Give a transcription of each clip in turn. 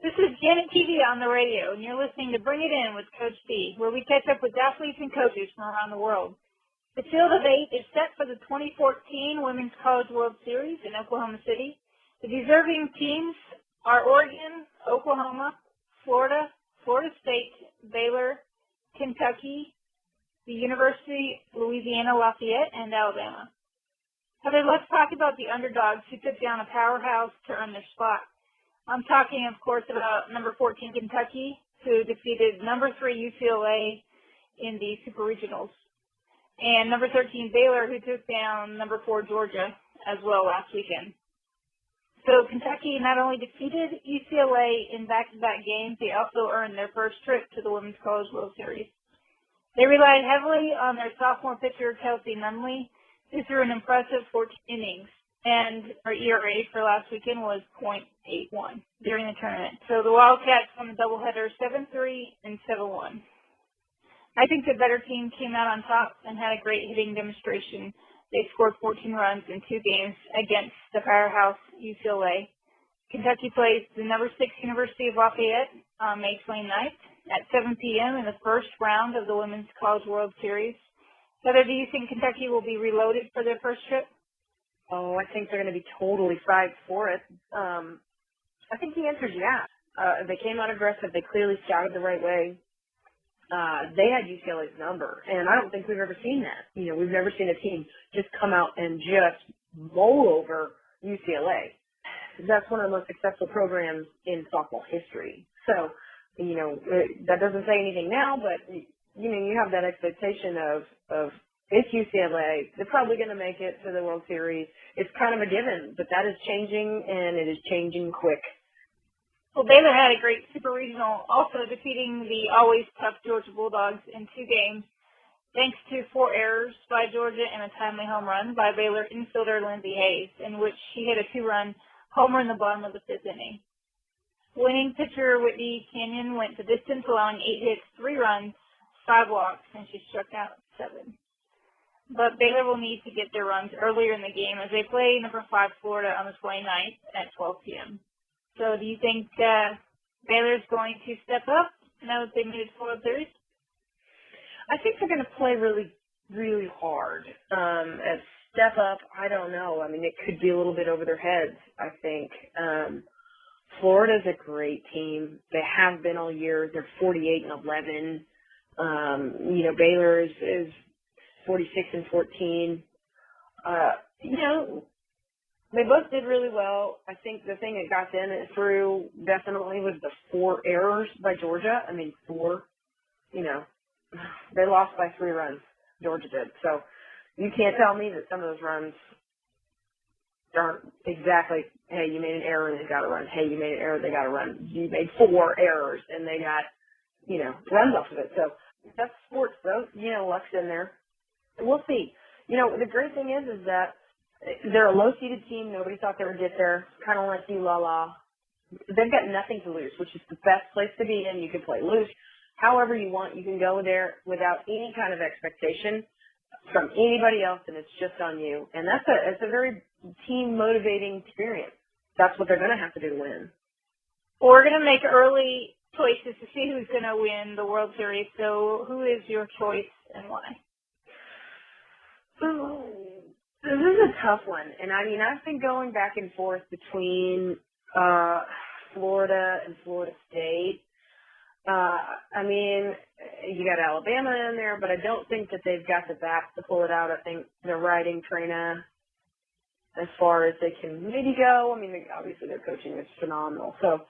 This is Janet TV on the radio, and you're listening to Bring It In with Coach B, where we catch up with athletes and coaches from around the world. The field of 8 is set for the 2014 Women's College World Series in Oklahoma City. The deserving teams are Oregon, Oklahoma, Florida, Florida State, Baylor, Kentucky, the University of Louisiana Lafayette, and Alabama. Heather, let's talk about the underdogs who took down a powerhouse to earn their spot. I'm talking, of course, about number 14 Kentucky, who defeated number 3 UCLA in the Super Regionals, and number 13 Baylor, who took down number 4 Georgia as well last weekend. So Kentucky not only defeated UCLA in back-to-back games, they also earned their first trip to the Women's College World Series. They relied heavily on their sophomore pitcher, Kelsey Nunley, who threw an impressive 14 innings, and our ERA for last weekend was .81 during the tournament. So the Wildcats won the doubleheader 7-3 and 7-1. I think the better team came out on top and had a great hitting demonstration. They scored 14 runs in 2 games against the powerhouse UCLA. Kentucky plays the number 6 University of Lafayette on May 29th at 7 p.m. in the first round of the Women's College World Series. Heather, do you think Kentucky will be reloaded for their first trip? Oh, I think they're going to be totally fried for it. I think the answer is yeah. They came out aggressive. They clearly scouted the right way. They had UCLA's number, and I don't think we've ever seen that. You know, we've never seen a team just come out and just mull over UCLA. That's one of the most successful programs in softball history. So, you know, that doesn't say anything now, but, you know, you have that expectation of it's UCLA. They're probably going to make it to the World Series. It's kind of a given, but that is changing, and it is changing quick. Well, Baylor had a great Super Regional, also defeating the always tough Georgia Bulldogs in 2 games, thanks to 4 errors by Georgia and a timely home run by Baylor infielder Lindsey Hayes, in which she hit a 2-run homer in the bottom of the 5th inning. Winning pitcher Whitney Canyon went the distance, allowing 8 hits, 3 runs, 5 walks, and she struck out 7. But Baylor will need to get their runs earlier in the game as they play number 5 Florida on the 29th at 12 p.m. So do you think Baylor's going to step up now that they made it to the World Series? I think they're going to play really, really hard. As step up, I don't know. I mean, it could be a little bit over their heads, I think. Florida's a great team. They have been all year. They're 48-11. You know, Baylor is 46-14. You know, they both did really well. I think the thing that got them through definitely was the 4 errors by Georgia. I mean, 4, you know, they lost by 3 runs. Georgia did. So you can't tell me that some of those runs aren't exactly, hey, you made an error and they got a run. Hey, you made an error, they got a run. You made 4 errors and they got, you know, runs off of it. So that's sports, though. You know, luck's in there. We'll see. You know, the great thing is that they're a low-seeded team. Nobody thought they would get there. Kind of like ULala. They've got nothing to lose, which is the best place to be in. You can play loose however you want. You can go there without any kind of expectation from anybody else, and it's just on you. And it's a very team-motivating experience. That's what they're going to have to do to win. Well, we're going to make early choices to see who's going to win the World Series. So who is your choice and why? This is a tough one. And, I mean, I've been going back and forth between Florida and Florida State. I mean, you got Alabama in there, but I don't think that they've got the backs to pull it out. I think they're riding Trina as far as they can maybe go. I mean, obviously their coaching is phenomenal. So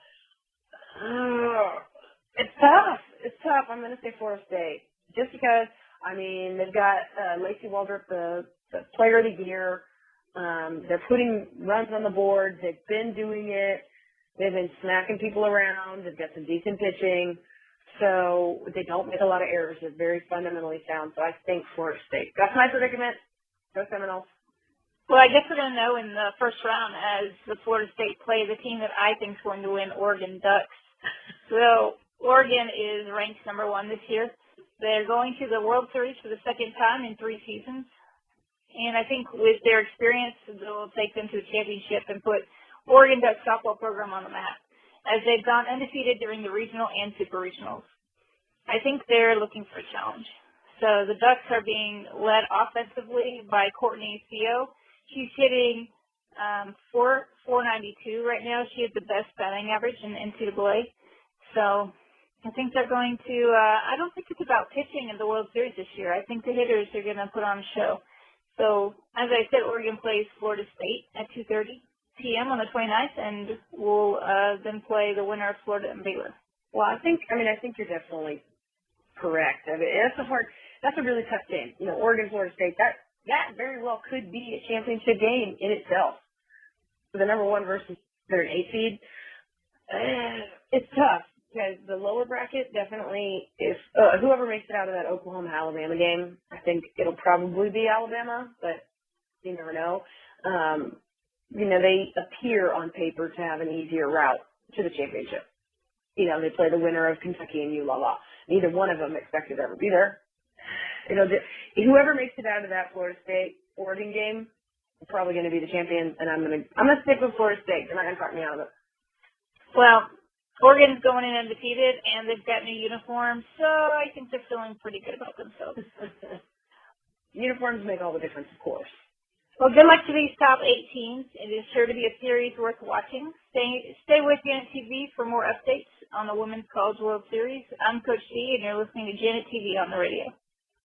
it's tough. It's tough. I'm going to say Florida State just because, I mean, they've got Lacey Waldrop, the player of the year. They're putting runs on the board. They've been doing it. They've been smacking people around. They've got some decent pitching. So they don't make a lot of errors. They're very fundamentally sound. So I think Florida State. That's my predicament. Go Seminoles. Well, I guess we're going to know in the first round as the Florida State play the team that I think is going to win, Oregon Ducks. So Oregon is ranked number 1 this year. They're going to the World Series for the 2nd time in 3 seasons. And I think with their experience, they'll take them to the championship and put Oregon Ducks softball program on the map. as they've gone undefeated during the regional and super regionals. I think they're looking for a challenge. So the Ducks are being led offensively by Courtney Theo. She's hitting 492 right now. She has the best batting average in the NCAA. So I think they're going to, I don't think it's about pitching in the World Series this year. I think the hitters are going to put on a show. So as I said, Oregon plays Florida State at 2:30 p.m. on the 29th, and we'll then play the winner of Florida and Baylor. Well, I think you're definitely correct. I mean, that's a really tough game. You know, Oregon, Florida State, that very well could be a championship game in itself. For the number 1 versus they're an 8 seed, it's tough because the lower bracket definitely, if whoever makes it out of that Oklahoma-Alabama game, I think it'll probably be Alabama, but you never know. You know, they appear on paper to have an easier route to the championship. You know, they play the winner of Kentucky and ULA. Neither one of them expected to ever be there. You know, whoever makes it out of that Florida State Oregon game is probably going to be the champion, and I'm gonna stick with Florida State. They're not going to talk me out of it. Well, Oregon's going in undefeated, and they've got new uniforms, so I think they're feeling pretty good about themselves. Uniforms make all the difference, of course. Well, good luck to these top 8 teams. It is sure to be a series worth watching. Stay with Janet TV for more updates on the Women's College World Series. I'm Coach D, and you're listening to Janet TV on the radio.